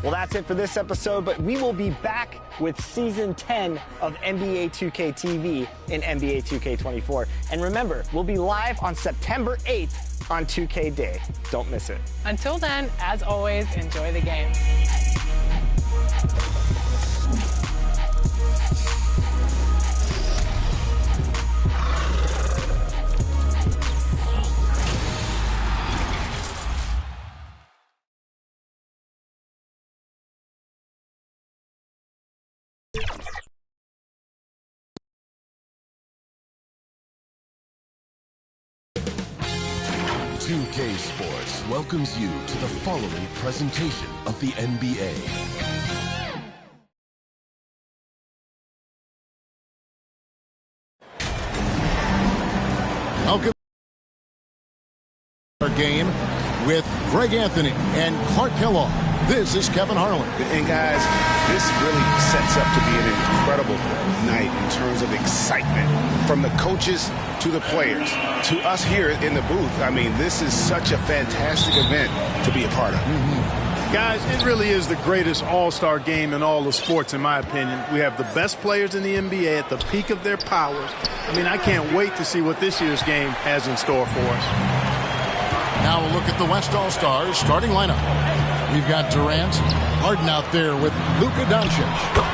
Well, that's it for this episode, but we will be back with Season 10 of NBA 2K TV in NBA 2K24. And remember, we'll be live on September 8th on 2K Day. Don't miss it. Until then, as always, enjoy the game. 2K Sports welcomes you to the following presentation of the NBA. Welcome to our game with Greg Anthony and Clark Kellogg. This is Kevin Harlan. And guys, this really sets up to be an incredible night in terms of excitement from the coaches to the players to us here in the booth. I mean, this is such a fantastic event to be a part of. Guys, it really is the greatest all-star game in all of sports, in my opinion. We have the best players in the NBA at the peak of their powers. I mean, I can't wait to see what this year's game has in store for us. Now we'll look at the West All-Stars starting lineup. We've got Durant, Harden out there with Luka Doncic.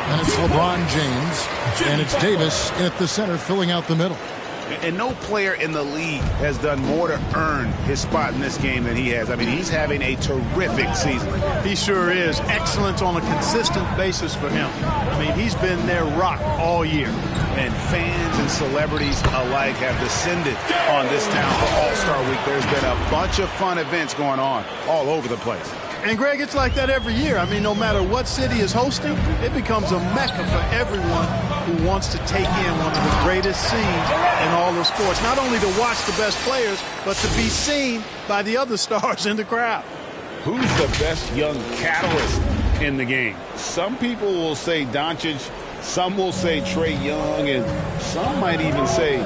And it's LeBron James. And it's Davis at the center filling out the middle. And no player in the league has done more to earn his spot in this game than he has. I mean, he's having a terrific season. He sure is. Excellence on a consistent basis for him. I mean, he's been their rock all year. And fans and celebrities alike have descended on this town for All-Star Week. There's been a bunch of fun events going on all over the place. And, Greg, it's like that every year. I mean, no matter what city is hosting, it becomes a mecca for everyone who wants to take in one of the greatest scenes in all of sports. Not only to watch the best players, but to be seen by the other stars in the crowd. Who's the best young catalyst in the game? Some people will say Doncic, some will say Trae Young, and some might even say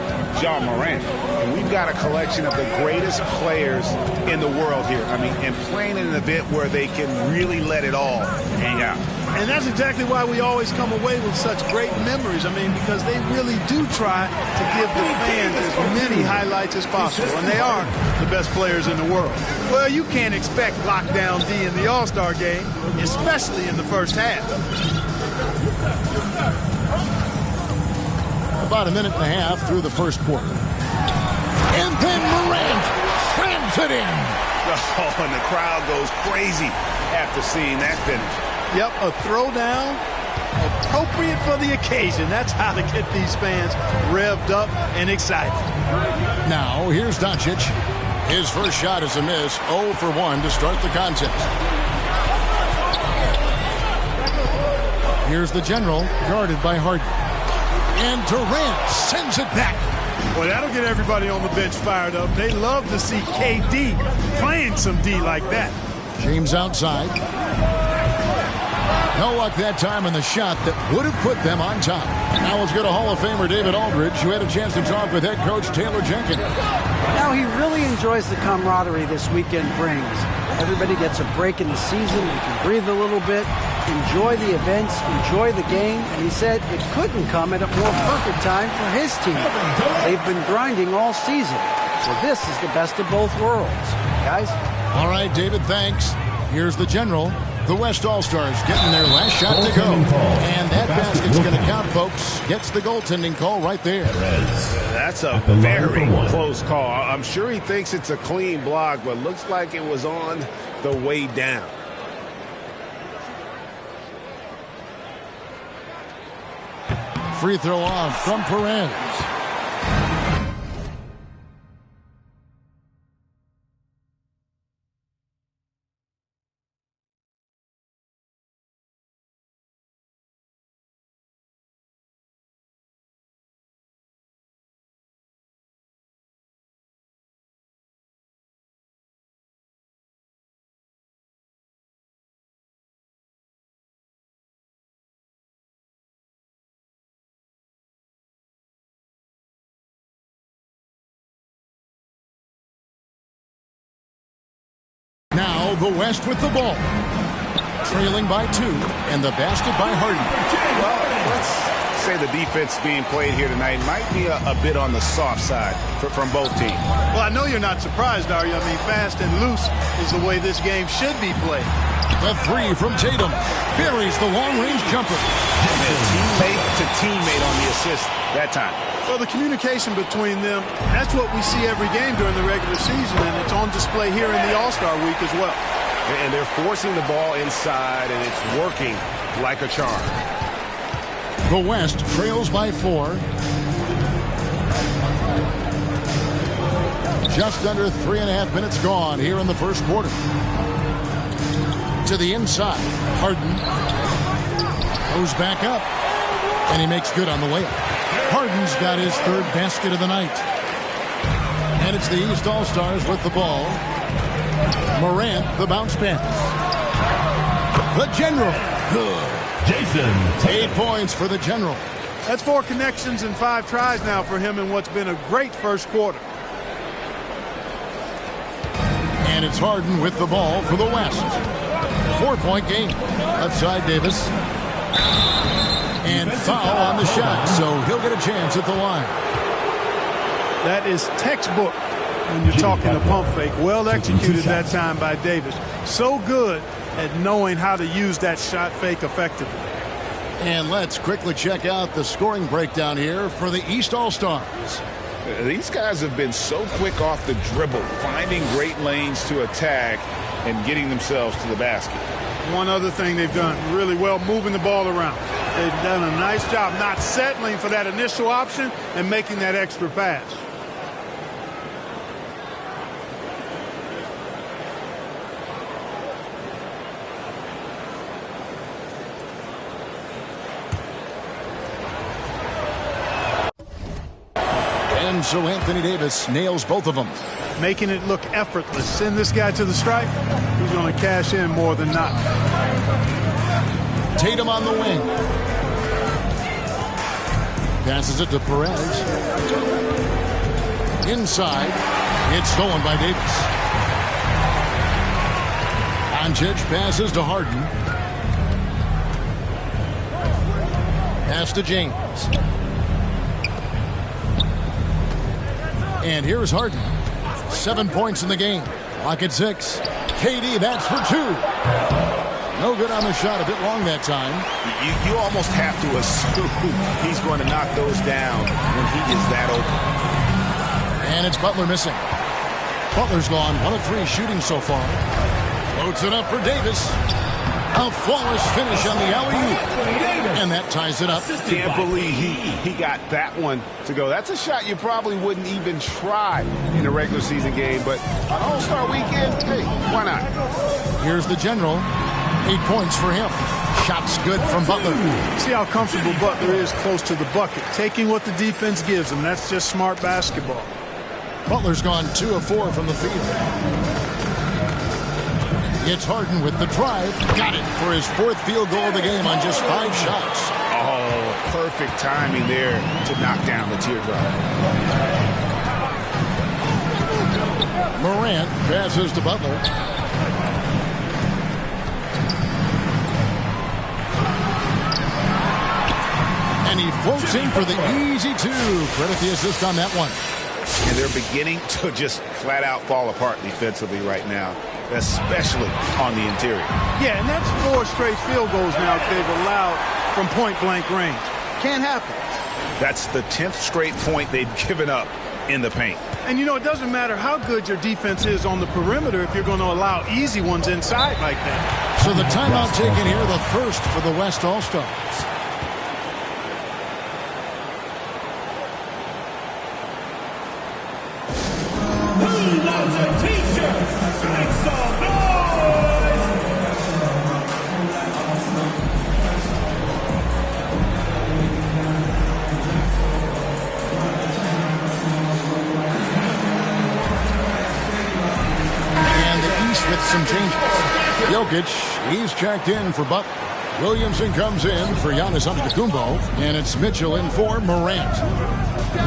Ja Morant. And we've got a collection of the greatest players in the world here. I mean, and playing in an event where they can really let it all hang out. And that's exactly why we always come away with such great memories. I mean, because they really do try to give the fans as many highlights as possible. And they are the best players in the world. Well, you can't expect lockdown D in the All-Star game, especially in the first half. About a minute and a half through the first quarter. And then Morant slams it in. Oh, and the crowd goes crazy after seeing that finish. Yep, a throwdown appropriate for the occasion. That's how to get these fans revved up and excited. Now, here's Doncic. His first shot is a miss, 0 for 1 to start the contest. Here's the general, guarded by Harden. And Durant sends it back. Well, that'll get everybody on the bench fired up. They love to see KD playing some D like that. James outside. No luck that time on the shot that would have put them on top. Now let's go to Hall of Famer David Aldridge, who had a chance to talk with head coach Taylor Jenkins. Now he really enjoys the camaraderie this weekend brings. Everybody gets a break in the season. They can breathe a little bit, enjoy the events, enjoy the game. And he said it couldn't come at a more perfect time for his team. They've been grinding all season. So this is the best of both worlds. Guys? All right, David, thanks. Here's the general. The West All-Stars getting their last shot to go. And that basket's going to count, folks. Gets the goaltending call right there. That's a very close call. I'm sure he thinks it's a clean block, but looks like it was on the way down. Free throw off from Perez. Now the West with the ball. trailing by 2, and the basket by Harden. Well, let's say the defense being played here tonight might be a bit on the soft side from both teams. Well, I know you're not surprised, are you? I mean, fast and loose is the way this game should be played. The 3 from Tatum buries the long-range jumper. And teammate to teammate on the assist that time. Well, the communication between them, that's what we see every game during the regular season, and it's on display here in the All-Star week as well. And they're forcing the ball inside, and it's working like a charm. The West trails by 4. Just under 3.5 minutes gone here in the first quarter. To the inside. Harden goes back up, and he makes good on the layup. Harden's got his 3rd basket of the night. And it's the East All-Stars with the ball. Morant, the bounce pass. The General. Good. Jason. 8 points for the General. That's 4 connections and 5 tries now for him in what's been a great first quarter. And it's Harden with the ball for the West. 4-point game. Left side, Davis. And foul on the shot, so he'll get a chance at the line. That is textbook when you're talking a pump fake. Well executed that time by Davis. So good at knowing how to use that shot fake effectively. And let's quickly check out the scoring breakdown here for the East All-Stars. These guys have been so quick off the dribble, finding great lanes to attack and getting themselves to the basket. One other thing they've done really well, moving the ball around. They've done a nice job not settling for that initial option and making that extra pass. And so Anthony Davis nails both of them. Making it look effortless. Send this guy to the stripe. He's going to cash in more than not. Tatum on the wing. Passes it to Perez. Inside. It's stolen by Davis. Doncic passes to Harden. Pass to James. And here's Harden. 7 points in the game. Clock at 6. KD, that's for 2. No good on the shot. A bit long that time. You almost have to assume he's going to knock those down when he is that open. And it's Butler missing. Butler's gone 1 of 3 shooting so far. Floats it up for Davis. A flawless finish on the alley-oop. And that ties it up. Can't believe he got that one to go. That's a shot you probably wouldn't even try in a regular season game. But on All-Star Weekend, hey, why not? Here's the General. 8 points for him. Shots good from Butler. See how comfortable Butler is close to the bucket. Taking what the defense gives him. That's just smart basketball. Butler's gone 2 of 4 from the field. It's Harden with the drive. Got it for his 4th field goal of the game on just 5 shots. Oh, perfect timing there to knock down the teardrop. Morant passes to Butler. And he floats in for the easy 2. Credit the assist on that one. And they're beginning to just flat out fall apart defensively right now, especially on the interior. Yeah, and that's 4 straight field goals now they've allowed from point-blank range. Can't happen. That's the 10th straight point they've given up in the paint. And, you know, it doesn't matter how good your defense is on the perimeter if you're going to allow easy ones inside like that. So the timeout taken here, the first for the West All-Stars. Some changes. Jokic, he's checked in for Butler. Williamson comes in for Giannis Antetokounmpo, and it's Mitchell in for Morant.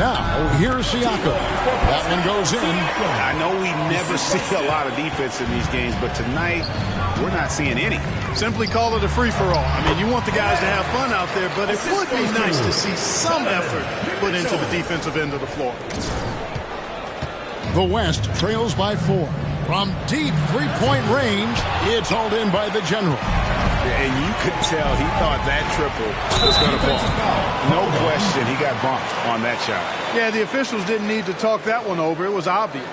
Now, here's Siakam. That one goes in. I know we never see a lot of defense in these games, but tonight we're not seeing any. Simply call it a free-for-all. I mean, you want the guys to have fun out there, but it would be nice to see some effort put into the defensive end of the floor. The West trails by 4. From deep three-point range, it's hauled in by the General. And you could tell he thought that triple was going to fall. No question he got bumped on that shot. Yeah, the officials didn't need to talk that one over. It was obvious.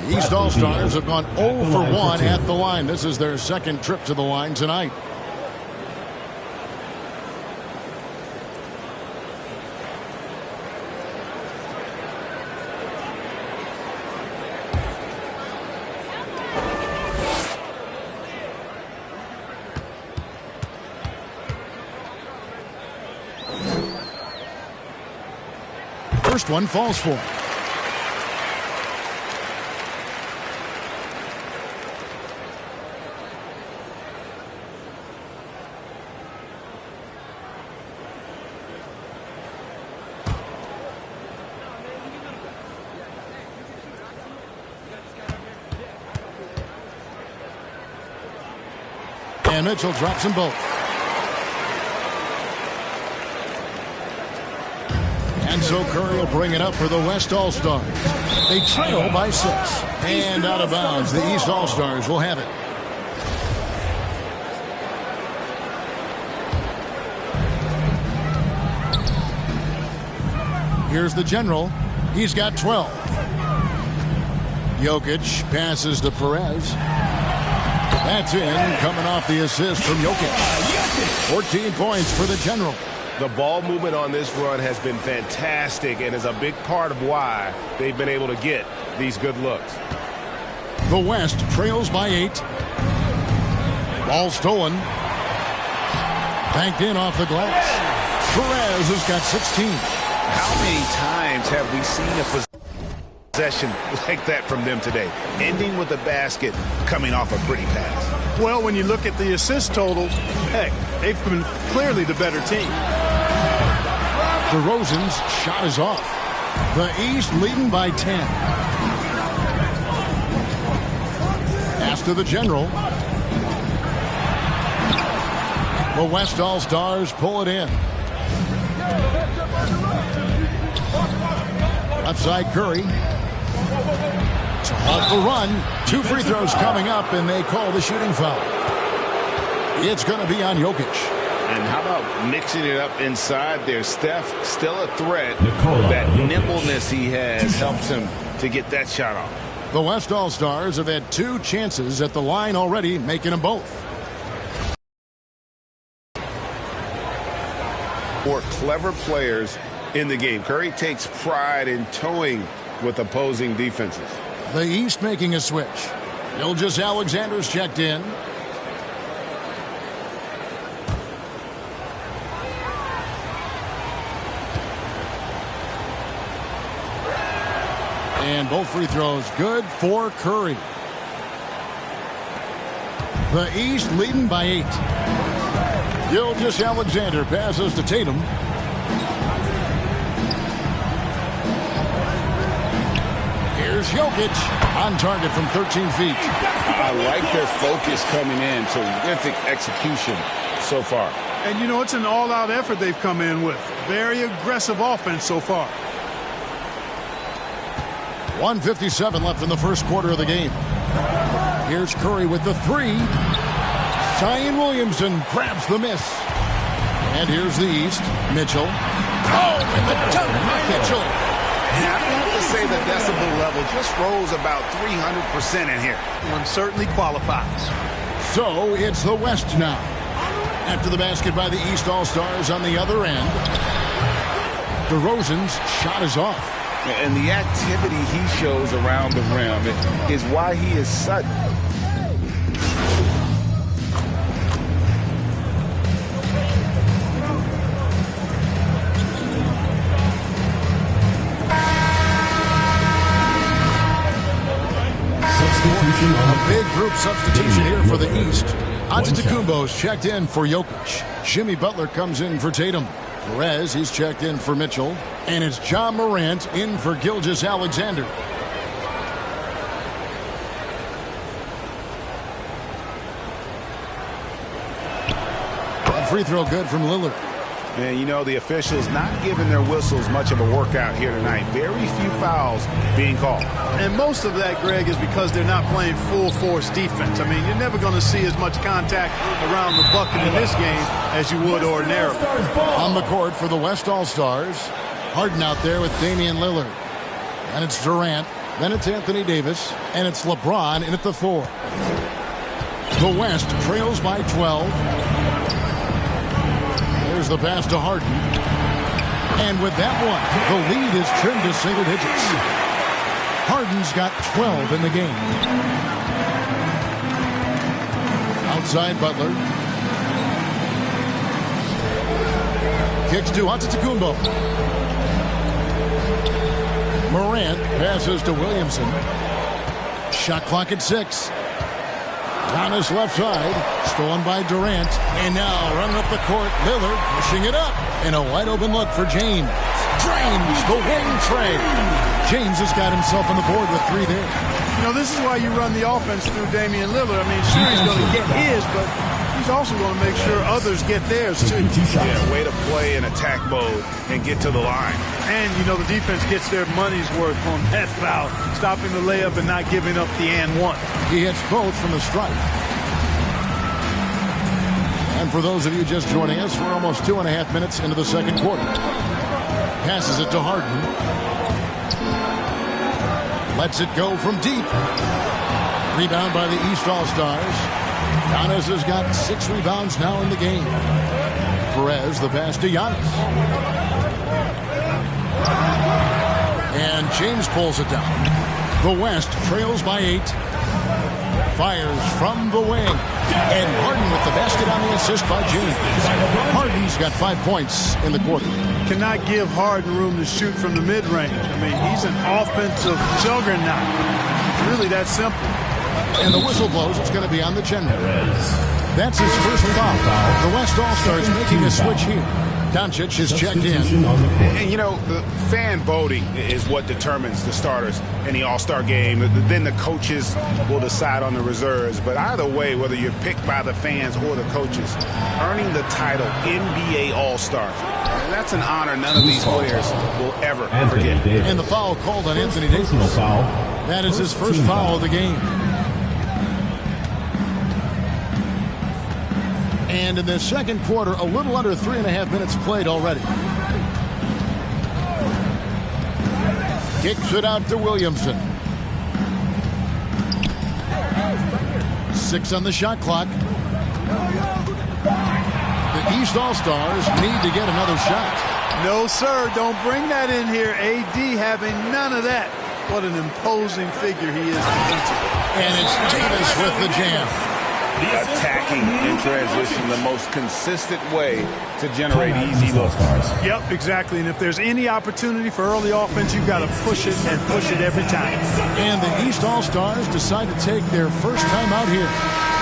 The East All-Stars have gone 0 for 1 at the line. This is their second trip to the line tonight. First one falls for him. And Mitchell drops them both. And so Curry will bring it up for the West All-Stars. They trail by 6. And out of bounds, the East All-Stars will have it. Here's the General. He's got 12. Jokic passes to Perez. That's in, coming off the assist from Jokic. 14 points for the General. The ball movement on this run has been fantastic and is a big part of why they've been able to get these good looks. The West trails by 8. Ball stolen. Banked in off the glass. Perez has got 16. How many times have we seen a possession like that from them today, ending with a basket coming off a pretty pass? Well, when you look at the assist totals, heck, they've been clearly the better team. DeRozan's shot is off. The East leading by 10. Pass to the General. The West All-Stars pull it in. Left side Curry. To halt the run. 2 free throws coming up, and they call the shooting foul. It's going to be on Jokic. And how about mixing it up inside there? Steph, still a threat. That nimbleness he has helps him to get that shot off. The West All-Stars have had 2 chances at the line already, making them both. More clever players in the game. Curry takes pride in towing with opposing defenses. The East making a switch. Gilgeous-Alexander's checked in. And both free throws good for Curry. The East leading by 8. Gilgeous-Alexander passes to Tatum. Here's Jokic on target from 13 feet. I like their focus coming in. Terrific execution so far. And, you know, it's an all-out effort they've come in with. Very aggressive offense so far. 1:57 left in the first quarter of the game. Here's Curry with the 3. Zion Williamson grabs the miss. And here's the East. Mitchell. Oh, and the dunk by Mitchell. And I have to say the decibel level just rose about 300% in here. One certainly qualifies. So it's the West now. After the basket by the East All-Stars on the other end. DeRozan's shot is off. And the activity he shows around the rim is why he is such. A big group substitution here for the East. Antetokounmpo's checked in for Jokic. Jimmy Butler comes in for Tatum. Perez, he's checked in for Mitchell. And it's Ja Morant in for Gilgeous-Alexander. free throw good from Lillard. And, you know, the officials not giving their whistles much of a workout here tonight. Very few fouls being called. And most of that, Greg, is because they're not playing full-force defense. I mean, you're never going to see as much contact around the bucket in this game as you would ordinarily. On the court for the West All-Stars, Harden out there with Damian Lillard. And it's Durant. Then it's Anthony Davis. And it's LeBron in at the 4. The West trails by 12. There's the pass to Harden. And with that one, the lead is trimmed to single digits. Harden's got 12 in the game. Outside Butler. Kicks to Antetokounmpo. Morant passes to Williamson. Shot clock at 6. On his left side, stolen by Durant. And now running up the court, Lillard pushing it up. And a wide open look for James. Drains the wing trade. James has got himself on the board with 3 there. You know, this is why you run the offense through Damian Lillard. I mean, sure, he's going to get his, but he's also going to make sure others get theirs, too. Yeah, way to play in attack mode and get to the line. And, you know, the defense gets their money's worth on that foul, stopping the layup and not giving up the and one. He hits both from the stripe. And for those of you just joining us, we're almost 2.5 minutes into the second quarter. Passes it to Harden. Lets it go from deep. Rebound by the East All-Stars. Giannis has got 6 rebounds now in the game. Perez, the pass to Giannis. And James pulls it down. The West trails by 8. Fires from the wing. And Harden with the basket on the assist by James. Harden's got 5 points in the quarter. Cannot give Harden room to shoot from the mid-range. I mean, he's an offensive juggernaut. It's really that simple. And the whistle blows. It's going to be on the general. That's his first foul. The West All-Stars making a switch here. Doncic is checked in. And, you know, the fan voting is what determines the starters in the All-Star game. Then the coaches will decide on the reserves. But either way, whether you're picked by the fans or the coaches, earning the title NBA All-Star, that's an honor none of these players will ever forget. And the foul called on Anthony Davis. That is his first foul of the game. And in the second quarter, a little under 3.5 minutes played already. Kicks it out to Williamson. 6 on the shot clock. The East All-Stars need to get another shot. No, sir. Don't bring that in here. AD having none of that. What an imposing figure he is defensively. And it's Davis with the jam. Attacking in transition, the most consistent way to generate easy looks. Yep, exactly. And if there's any opportunity for early offense, you've got to push it and push it every time. And the East All-Stars decide to take their first time out here.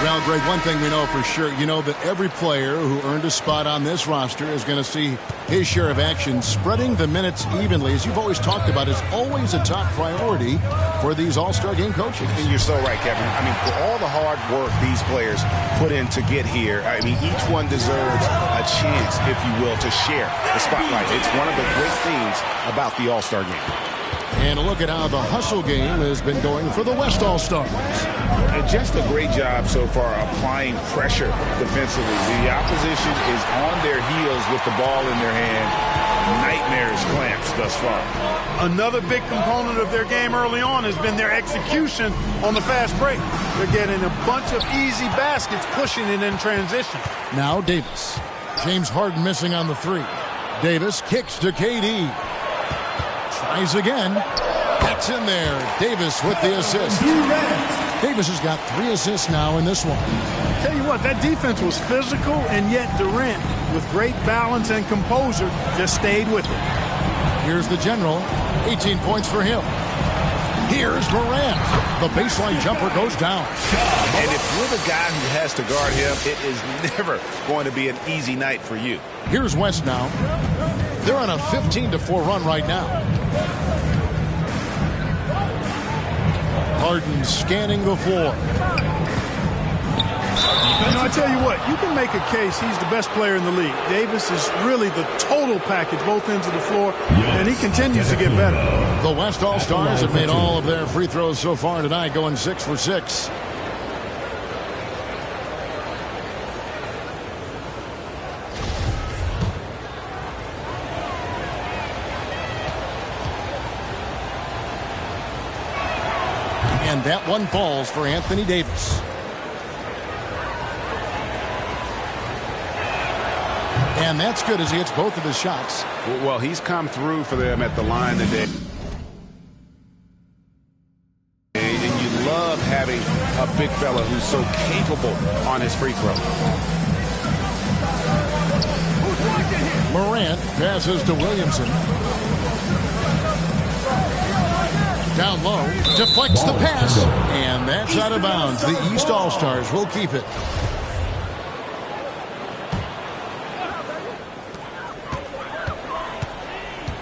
Well, Greg, one thing we know for sure, you know that every player who earned a spot on this roster is going to see his share of action. Spreading the minutes evenly, as you've always talked about, is always a top priority for these All-Star game coaches. And you're so right, Kevin. I mean, for all the hard work these players put in to get here, I mean, each one deserves a chance, if you will, to share the spotlight. It's one of the great things about the All-Star game. And a look at how the hustle game has been going for the West All-Stars. And just a great job so far applying pressure defensively. The opposition is on their heels with the ball in their hand. Nightmares clamps thus far. Another big component of their game early on has been their execution on the fast break. They're getting a bunch of easy baskets, pushing it in transition. Now Davis. James Harden missing on the 3. Davis kicks to KD. Tries again. Gets in there. Davis with the assist. Davis has got 3 assists now in this one. Tell you what, that defense was physical, and yet Durant, with great balance and composure, just stayed with it. Here's the general. 18 points for him. Here's Morant. The baseline jumper goes down. And if you're the guy who has to guard him, it is never going to be an easy night for you. Here's West now. They're on a 15-4 run right now. Harden scanning the floor. You know, I tell you what, you can make a case he's the best player in the league. Davis is really the total package, both ends of the floor, and he continues to get better. The West All-Stars have made all of their free throws so far tonight, going 6 for 6. And that one falls for Anthony Davis. And that's good as he hits both of his shots. Well, he's come through for them at the line today. And you love having a big fella who's so capable on his free throw. Morant passes to Williamson. Down low, deflects the pass, and that's out of bounds. The East All-Stars will keep it.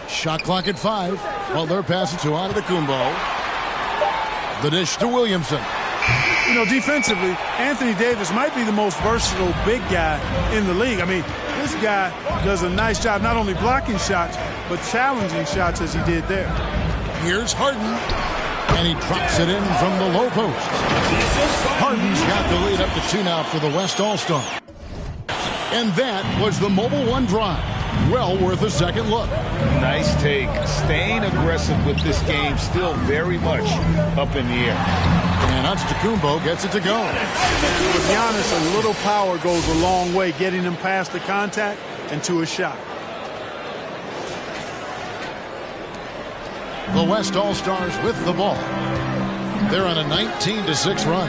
Shot clock at 5. Butler passes to Antetokounmpo. The dish to Williamson. You know, defensively, Anthony Davis might be the most versatile big guy in the league. I mean, this guy does a nice job not only blocking shots, but challenging shots as he did there. Here's Harden, and he drops it in from the low post. Harden's got the lead up to 2 now for the West All-Star. And that was the Mobile One drive. Well worth a second look. Nice take. Staying aggressive with this game, still very much up in the air. And Antetokounmpo gets it to go. With Giannis, a little power goes a long way, getting him past the contact and to a shot. The West All-Stars with the ball. They're on a 19-6 run.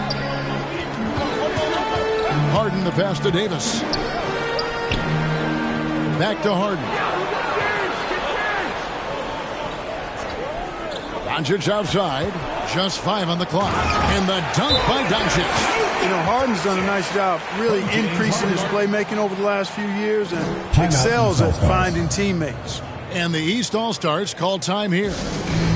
Harden the pass to Davis. Back to Harden. Doncic outside. Just 5 on the clock. And the dunk by Doncic. You know, Harden's done a nice job really increasing his playmaking over the last few years and excels at finding teammates. And the East All-Stars call time here.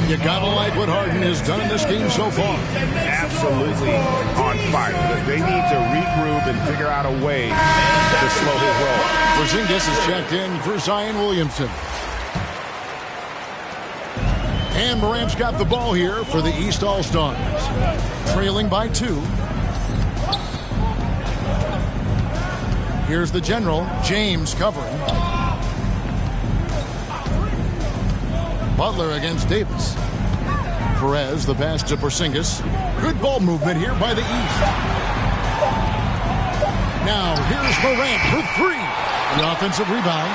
You gotta like what Harden has done in this game so far. Absolutely on fire. They need to regroup and figure out a way to slow his roll. Porzingis is checked in for Zion Williamson. And Morant's got the ball here for the East All-Stars. Trailing by 2. Here's the general, James covering. Butler against Davis. Perez, the pass to Porzingis. Good ball movement here by the East. Now, here's Morant for 3. The offensive rebound.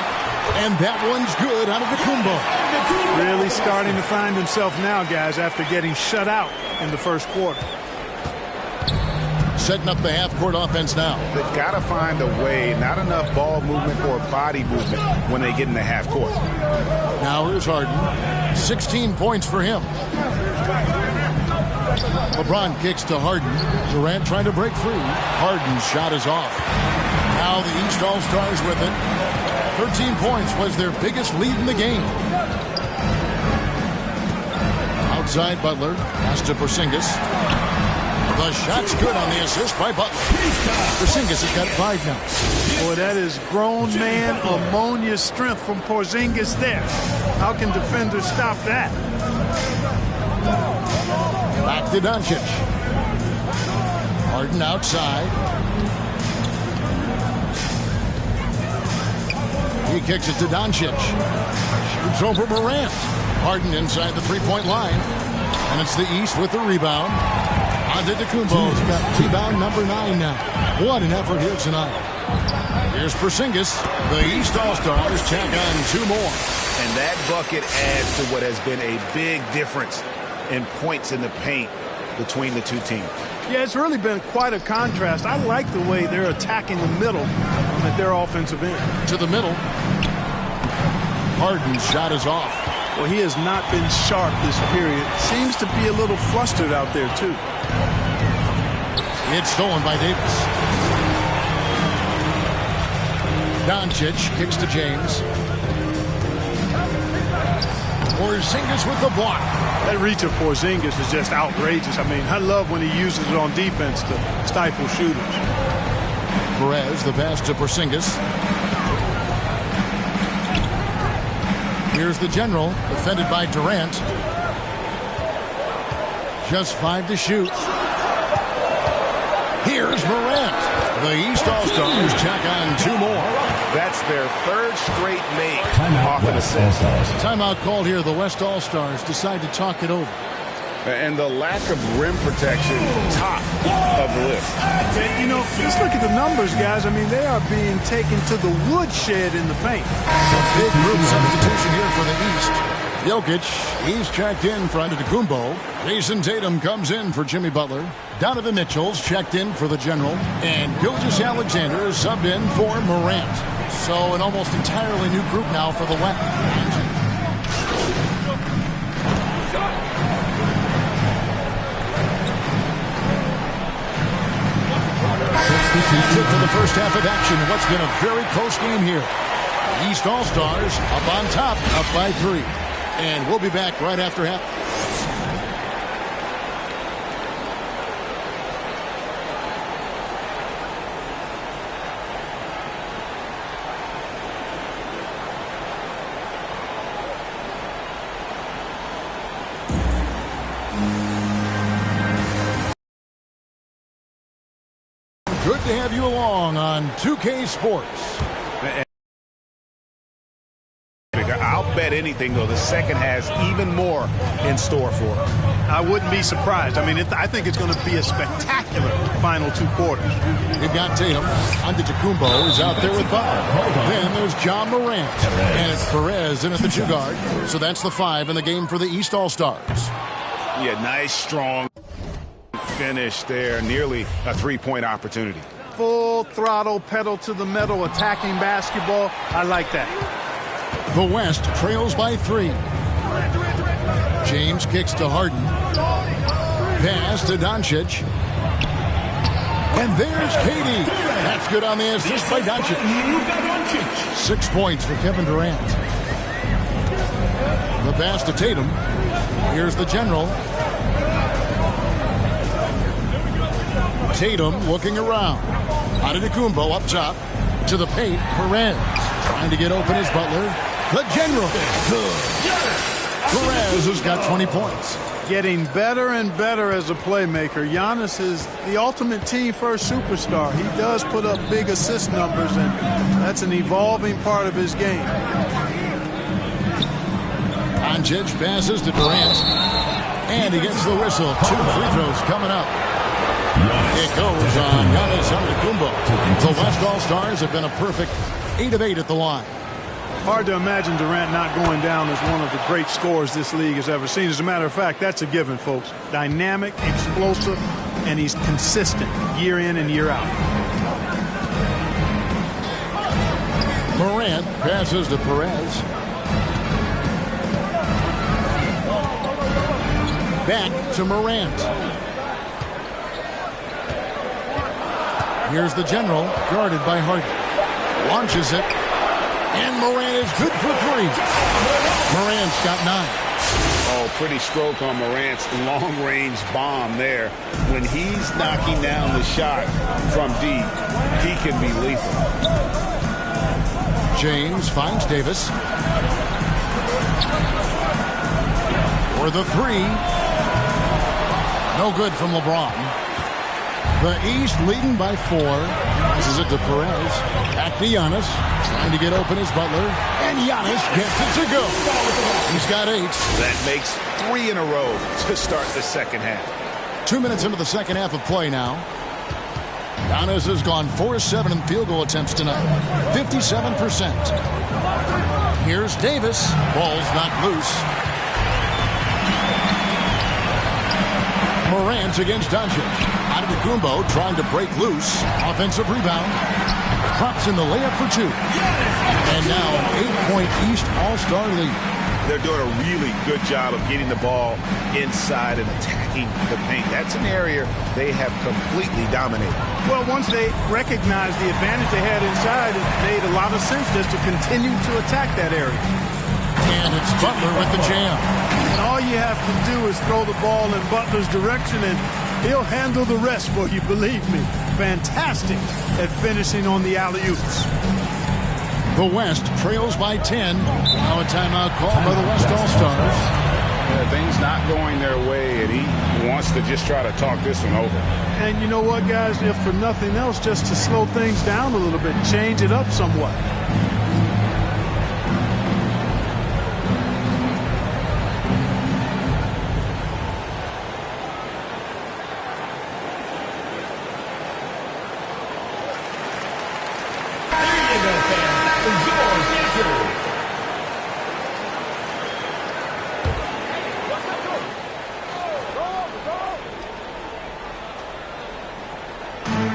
And that one's good out of the Antetokounmpo. Really starting to find himself now, guys, after getting shut out in the first quarter. Setting up the half-court offense now. They've got to find a way, not enough ball movement or body movement when they get in the half court. Now here's Harden. 16 points for him. LeBron kicks to Harden. Durant trying to break free. Harden's shot is off. Now the East All-Stars with it. 13 points was their biggest lead in the game. Outside Butler. Pass to Porzingis. The shot's good on the assist by Butler. Porzingis has got 5 now. Boy, that is grown man ammonia strength from Porzingis there. How can defenders stop that? Back to Doncic. Harden outside. He kicks it to Doncic. Shoots over Morant. Harden inside the 3-point line. And it's the East with the rebound. Antetokounmpo's got rebound number 9 now. What an effort here tonight. Here's Porzingis. The East All-Stars tack on 2 more. And that bucket adds to what has been a big difference in points in the paint between the two teams. Yeah, it's really been quite a contrast. I like the way they're attacking the middle at their offensive end. To the middle. Harden's shot is off. Well, he has not been sharp this period. Seems to be a little flustered out there, too. It's stolen by Davis. Doncic kicks to James. Porzingis with the block. That reach of Porzingis is just outrageous. I mean, I love when he uses it on defense to stifle shooters. Perez, the pass to Porzingis. Here's the general, defended by Durant. Just 5 to shoot. Here's Morant. The East All-Stars check on 2 more. That's their 3rd straight make off an assist. Timeout called here. The West All-Stars decide to talk it over. And the lack of rim protection, top of the list. And, you know, just look at the numbers, guys. I mean, they are being taken to the woodshed in the paint. Big group substitution here for the East. Jokic, he's checked in for Antetokounmpo. Jason Tatum comes in for Jimmy Butler. Donovan Mitchell's checked in for the General. And Gilgeous-Alexander is subbed in for Morant. So an almost entirely new group now for the West. Tip to the first half of action. What's been a very close game here. The East All-Stars up on top, up by 3. And we'll be back right after half. Good to have you along on 2K Sports. I'll bet anything, though, the second has even more in store for them. I wouldn't be surprised. I mean, I think it's going to be a spectacular final 2 quarters. You've got Tatum. Antetokounmpo is out there with Bob. Then there's John Morant. And it's Perez in at the 2 guard. So that's the 5 in the game for the East All-Stars. Yeah, nice, strong finish there. Nearly a 3-point opportunity. Full throttle, pedal to the metal, attacking basketball. I like that. The West trails by 3. James kicks to Harden. Pass to Doncic. And there's KD. That's good on the assist by Doncic. 6 points for Kevin Durant. The pass to Tatum. Here's the General. Tatum looking around. Antetokounmpo up top. To the paint. Perez trying to get open as Butler. The General. Good. Perez has got 20 points. Getting better and better as a playmaker. Giannis is the ultimate team-first superstar. He does put up big assist numbers, and that's an evolving part of his game. Doncic passes to Durant. And he gets the whistle. 2 free throws coming up. It goes on Giannis Antetokounmpo. The West All-Stars have been a perfect 8 of 8 at the line. Hard to imagine Durant not going down as one of the great scorers this league has ever seen. As a matter of fact, that's a given, folks. Dynamic, explosive, and he's consistent year in and year out. Morant passes to Perez. Back to Morant. Here's the General, guarded by Harden. Launches it. And Morant is good for 3. Morant's got 9. Oh, pretty stroke on Morant's long-range bomb there. When he's knocking down the shot from deep, he can be lethal. James finds Davis. For the 3. No good from LeBron. The East leading by 4. This is it to Perez. Back to Giannis. Trying to get open as Butler. And Giannis gets it to go. He's got 8. That makes 3 in a row to start the second half. 2 minutes into the second half of play now. Giannis has gone 4-7 in field goal attempts tonight. 57%. Here's Davis. Ball's knocked loose. Morant against Doncic. Antetokounmpo trying to break loose. Offensive rebound. Pops in the layup for 2. And now an 8-point East All-Star lead. They're doing a really good job of getting the ball inside and attacking the paint. That's an area they have completely dominated. Well, once they recognized the advantage they had inside, it made a lot of sense just to continue to attack that area. And it's Butler with the jam. And all you have to do is throw the ball in Butler's direction, and He'll handle the rest for you, believe me. Fantastic at finishing on the alley-oops. The West trails by 10. Now a timeout called by the West All-Stars. Things not going their way, and he wants to just try to talk this one over. And you know what, guys? If for nothing else, just to slow things down a little bit, change it up somewhat.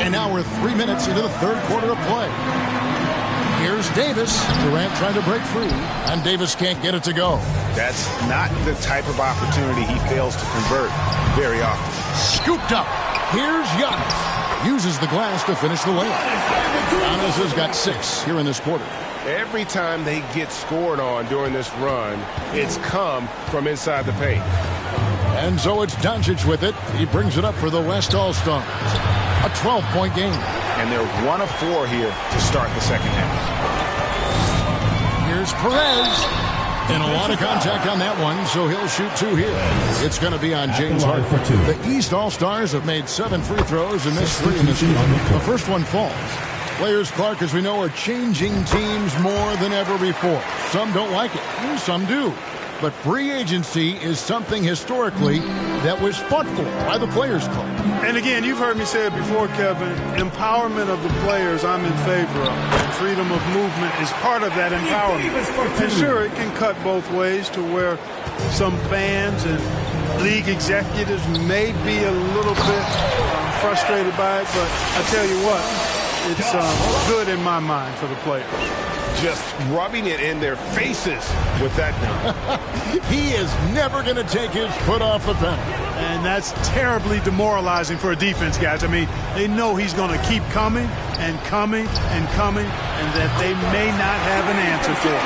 And now we're 3 minutes into the third quarter of play. Here's Davis. Durant trying to break free, and Davis can't get it to go. That's not the type of opportunity he fails to convert very often. Scooped up. Here's Giannis. Uses the glass to finish the layup. Giannis has got 6 here in this quarter. Every time they get scored on during this run, it's come from inside the paint. And so it's Doncic with it. He brings it up for the West All-Stars. A 12-point game. And they're 1 of 4 here to start the second half. Here's Perez. And a lot of contact on that one, so he'll shoot 2 here. It's going to be on James Harden. The East All-Stars have made 7 free throws and missed 3 in this game. The first one falls. Players, Clark, as we know, are changing teams more than ever before. Some don't like it. Some do. But free agency is something historically that was fought for by the Players Club. And again, you've heard me say it before, Kevin, empowerment of the players I'm in favor of. And freedom of movement is part of that empowerment. And sure, it can cut both ways to where some fans and league executives may be a little bit frustrated by it, but I tell you what, it's good in my mind for the players. Just rubbing it in their faces with that. He is never going to take his foot off the pedal. And that's terribly demoralizing for a defense, guys. I mean, they know he's going to keep coming and coming and coming, and that they may not have an answer for it.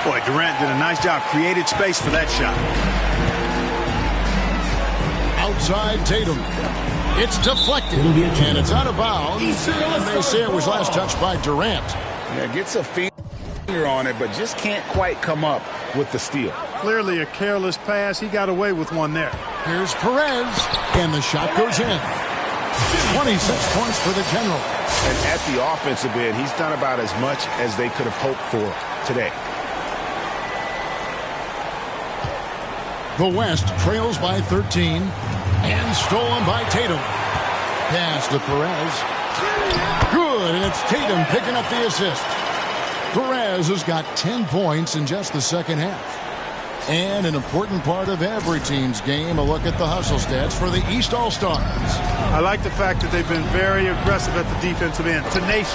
Boy, Durant did a nice job, created space for that shot. Outside Tatum. It's deflected, and it's out of bounds. And they say it was last touched by Durant. Yeah, gets a finger on it, but just can't quite come up with the steal. Clearly a careless pass. He got away with one there. Here's Perez, and the shot goes in. 26 points for the General. And at the offensive end, he's done about as much as they could have hoped for today. The West trails by 13, and stolen by Tatum. Pass to Perez. Good, and it's Tatum picking up the assist. Perez has got 10 points in just the second half. And an important part of every team's game, a look at the hustle stats for the East All-Stars. I like the fact that they've been very aggressive at the defensive end. Tenacious.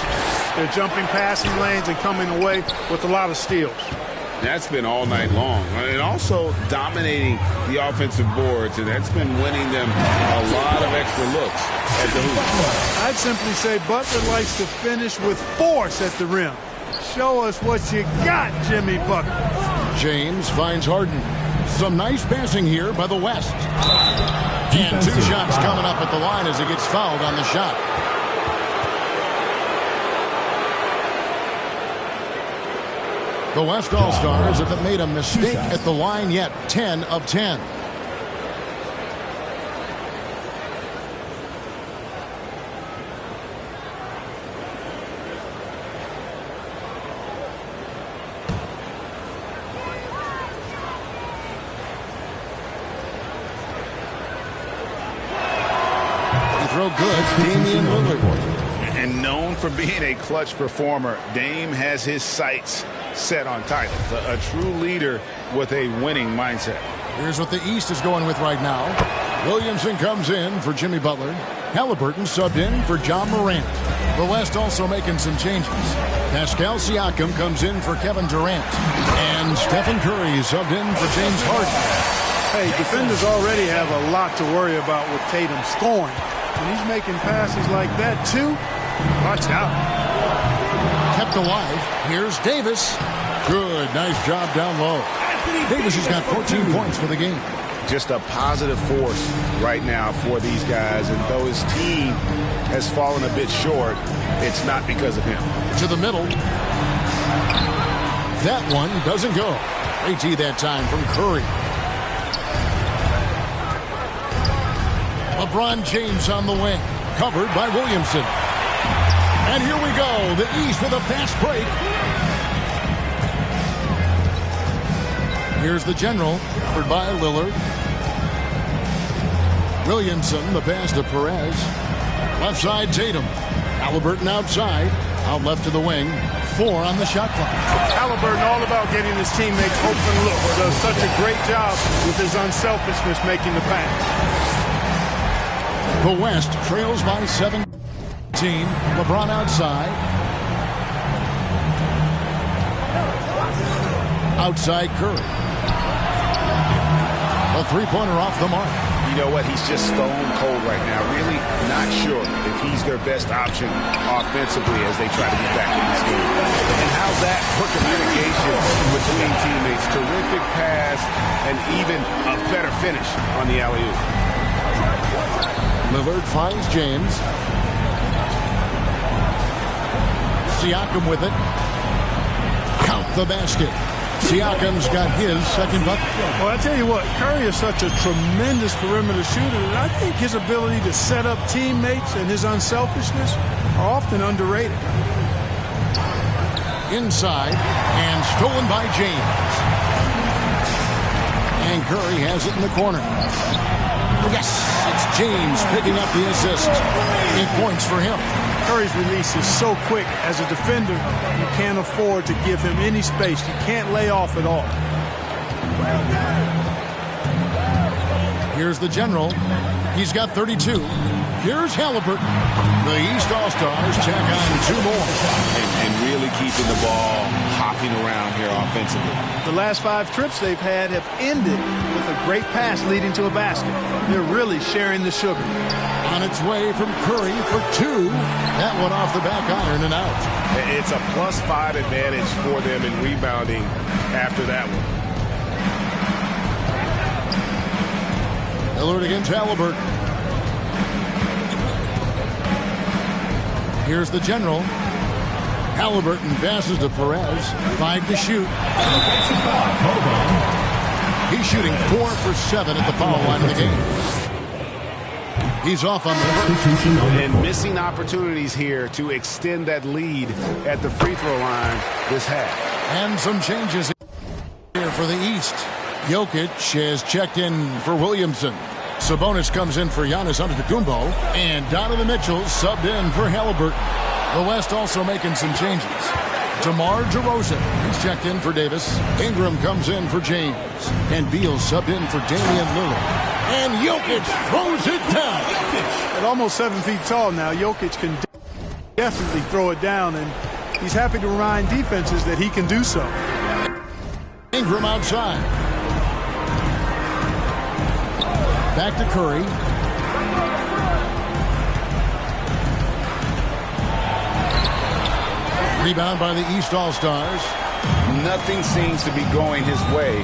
They're jumping passing lanes and coming away with a lot of steals. That's been all night long. And also dominating the offensive boards, and that's been winning them a lot of extra looks at the hoop. I'd simply say Butler likes to finish with force at the rim. Show us what you got, Jimmy Butler. James finds Harden. Some nice passing here by the West. And 2 shots coming up at the line as he gets fouled on the shot. The West All-Stars haven't made a mistake at the line yet. 10 of 10. Throw good, Damian Lillard. And known for being a clutch performer, Dame has his sights set on titles. A true leader with a winning mindset. Here's what the East is going with right now. Williamson comes in for Jimmy Butler. Halliburton subbed in for John Morant. The West also making some changes. Pascal Siakam comes in for Kevin Durant. And Stephen Curry subbed in for James Harden. Hey, defenders already have a lot to worry about with Tatum scoring. And he's making passes like that, too. Watch out. Kept alive. Here's Davis. Good. Nice job down low. Davis has got 14 points for the game. just a positive force right now for these guys. And though his team has fallen a bit short, it's not because of him. To the middle. That one doesn't go. AT that time from Curry. LeBron James on the wing. Covered by Williamson. And here we go. The East with a fast break. Here's the general. Covered by Lillard. Williamson, the pass to Perez. Left side, Tatum. Halliburton outside. Out left to the wing. 4 on the shot clock. Halliburton all about getting his teammates open look. Does such a great job with his unselfishness making the pass. The West trails by 17. LeBron outside. Outside Curry. A three-pointer off the mark. You know what? He's just stone cold right now. Really not sure if he's their best option offensively as they try to get back in this game. And how's that for communication between teammates? Terrific pass and even a better finish on the alley-oop. Lillard finds James. Siakam with it. Count the basket. Siakam's got his second bucket. Well, I tell you what, Curry is such a tremendous perimeter shooter, and I think his ability to set up teammates and his unselfishness are often underrated. Inside, and stolen by James. And Curry has it in the corner. Yes, it's James picking up the assist. 8 points for him. Curry's release is so quick. As a defender, you can't afford to give him any space. You can't lay off at all. Here's the general. He's got 32. Here's Halliburton. The East All-Stars check on 2 more. And really keeping the ball hopping around here offensively. The last 5 trips they've had have ended with a great pass leading to a basket. They're really sharing the sugar. On its way from Curry for 2. That one off the back iron and out. It's a +5 advantage for them in rebounding after that one. Lillard against Halliburton. Here's the general. Halliburton passes to Perez. 5 to shoot. He's shooting 4 for 7 at the foul line of the game. He's off on the first. And missing opportunities here to extend that lead at the free throw line this half. And some changes here for the East. Jokic has checked in for Williamson. Sabonis comes in for Giannis Antetokounmpo. And Donovan Mitchell subbed in for Halliburton. The West also making some changes. DeMar DeRozan is checked in for Davis. Ingram comes in for James. And Beal subbed in for Damian Lillard. And Jokic throws it down. At almost 7 feet tall now, Jokic can definitely throw it down, and he's happy to remind defenses that he can do so. Ingram outside. Back to Curry. Rebound by the East All-Stars. Nothing seems to be going his way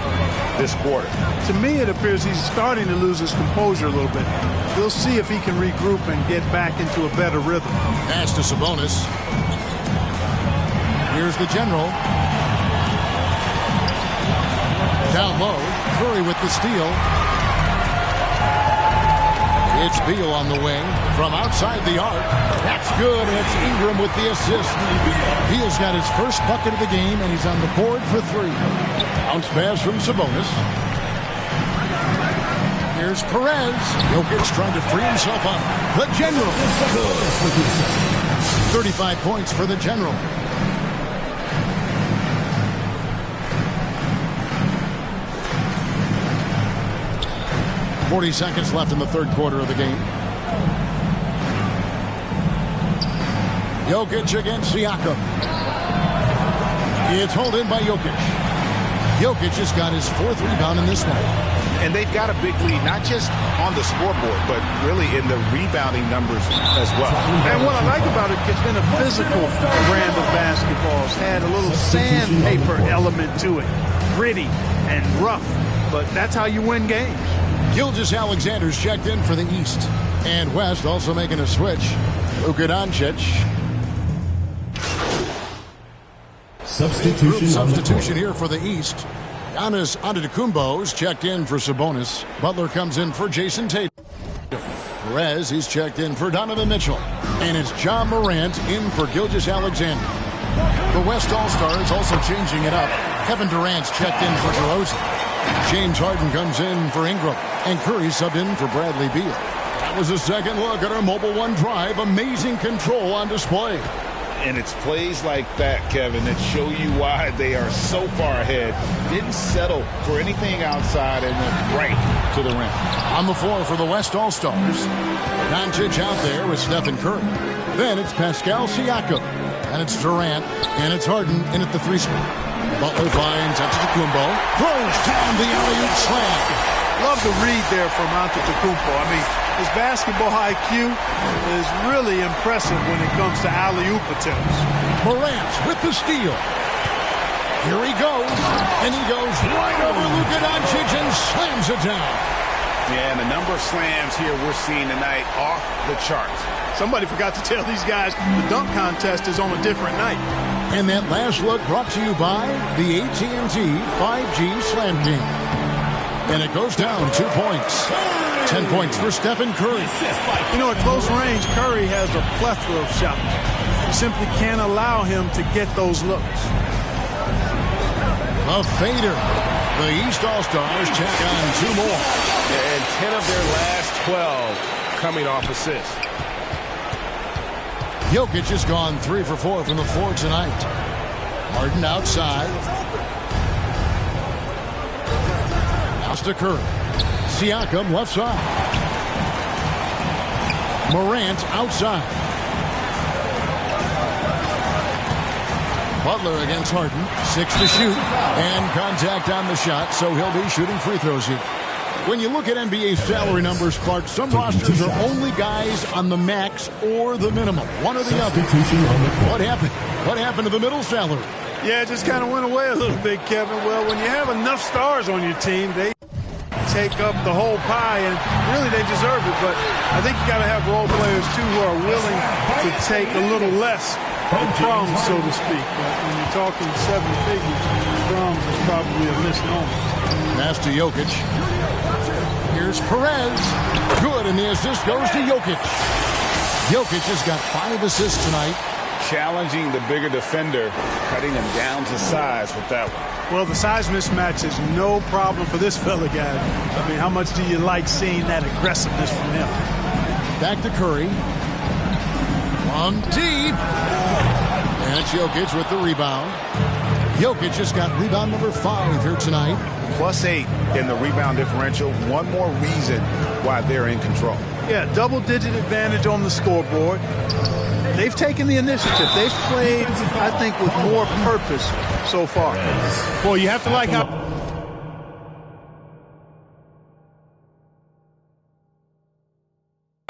this quarter. To me, it appears he's starting to lose his composure a little bit. We'll see if he can regroup and get back into a better rhythm. Pass to Sabonis. Here's the general. Down low. Curry with the steal. It's Beal on the wing from outside the arc. That's good. It's Ingram with the assist. Beal's got his first bucket of the game, and he's on the board for 3. Bounce pass from Sabonis. Here's Perez. Jokic trying to free himself up. The general. 35 points for the general. .40 seconds left in the third quarter of the game. Jokic against Siakam. It's hauled in by Jokic. Jokic has got his 4th rebound in this one. And they've got a big lead, not just on the scoreboard, but really in the rebounding numbers as well. And what I like about it, it's been a physical brand of basketball. It's had a little sandpaper element to it. Gritty and rough, but that's how you win games. Gilgeous-Alexander's checked in for the East. And West also making a switch. Luka Doncic. Substitution here for the East. Giannis Antetokounmpo's checked in for Sabonis. Butler comes in for Jason Tatum. Perez, he's checked in for Donovan Mitchell. And it's Ja Morant in for Gilgeous-Alexander. The West All-Stars also changing it up. Kevin Durant's checked in for DeRozan. James Harden comes in for Ingram. And Curry subbed in for Bradley Beal. That was a second look at our Mobile One Drive. Amazing control on display. And it's plays like that, Kevin, that show you why they are so far ahead. Didn't settle for anything outside and went right to the rim. On the floor for the West All-Stars. Doncic out there with Stephen Curry. Then it's Pascal Siakam. And it's Durant. And it's Harden in at the 3 spot. Butler finds Antetokounmpo. Throws down the alley-oop slam. Love the read there from Antetokounmpo. I mean, his basketball IQ is really impressive when it comes to alley-oop attempts. Morant with the steal. Here he goes. And he goes right over Luka Doncic and slams it down. Yeah, and the number of slams here we're seeing tonight off the charts. Somebody forgot to tell these guys the dunk contest is on a different night. And that last look brought to you by the AT&T 5G Slam Game. And it goes down 2 points. 10 points for Stephen Curry. You know, at close range, Curry has a plethora of shots. You simply can't allow him to get those looks. A fader. The East All-Stars check on 2 more. And 10 of their last 12 coming off assists. Jokic has gone 3 for 4 from the floor tonight. Harden outside. Pass to Curry. Siakam left side. Morant outside. Butler against Harden. 6 to shoot. And contact on the shot, so he'll be shooting free throws here. When you look at NBA salary numbers, Clark, some rosters are only guys on the max or the minimum. One or the other. What happened? What happened to the middle salary? Yeah, it just kind of went away a little bit, Kevin. Well, when you have enough stars on your team, they take up the whole pie, and really they deserve it. But I think you got to have role players, too, who are willing to take a little less crumbs, so to speak. But when you're talking 7 figures, crumbs is probably a misnomer. Pass to Jokic. Here's Perez. Good, and the assist goes to Jokic. Jokic has got 5 assists tonight. Challenging the bigger defender, cutting him down to size with that one. Well, the size mismatch is no problem for this fella, guy. I mean, how much do you like seeing that aggressiveness from him? Back to Curry. From deep. And it's Jokic with the rebound. Jokic has got rebound number 5 here tonight. +8 in the rebound differential. One more reason why they're in control. Yeah, double-digit advantage on the scoreboard. They've taken the initiative. They've played, I think, with more purpose so far. Well, you have to like how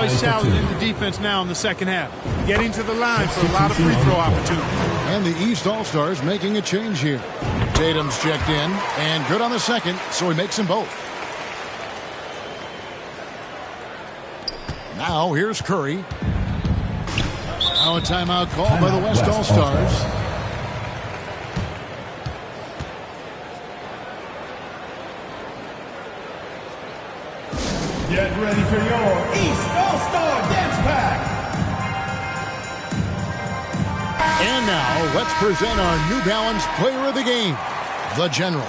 he's challenging the defense now in the second half. Getting to the line for a lot of free throw opportunities. And the East All-Stars making a change here. Tatum's checked in, and good on the second, so he makes them both. Now here's Curry. Now a timeout called by the West All-Stars. Get ready for your East All-Star Dance Pack. And now let's present our New Balance Player of the Game, the General.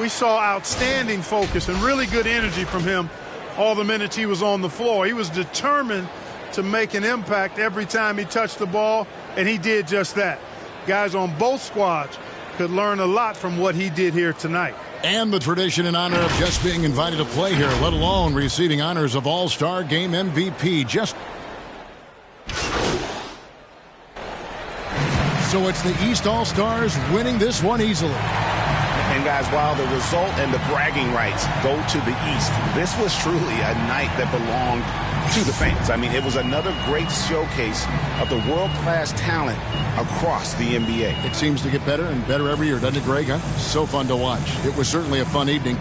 We saw outstanding focus and really good energy from him all the minutes he was on the floor. He was determined to make an impact every time he touched the ball, and he did just that. Guys on both squads could learn a lot from what he did here tonight. And the tradition and honor of just being invited to play here, let alone receiving honors of All-Star Game MVP. So it's the East All-Stars winning this one easily. And guys, while the result and the bragging rights go to the East, this was truly a night that belonged to the fans. I mean, it was another great showcase of the world-class talent across the NBA. It seems to get better and better every year, doesn't it, Greg? Huh? So fun to watch. It was certainly a fun evening.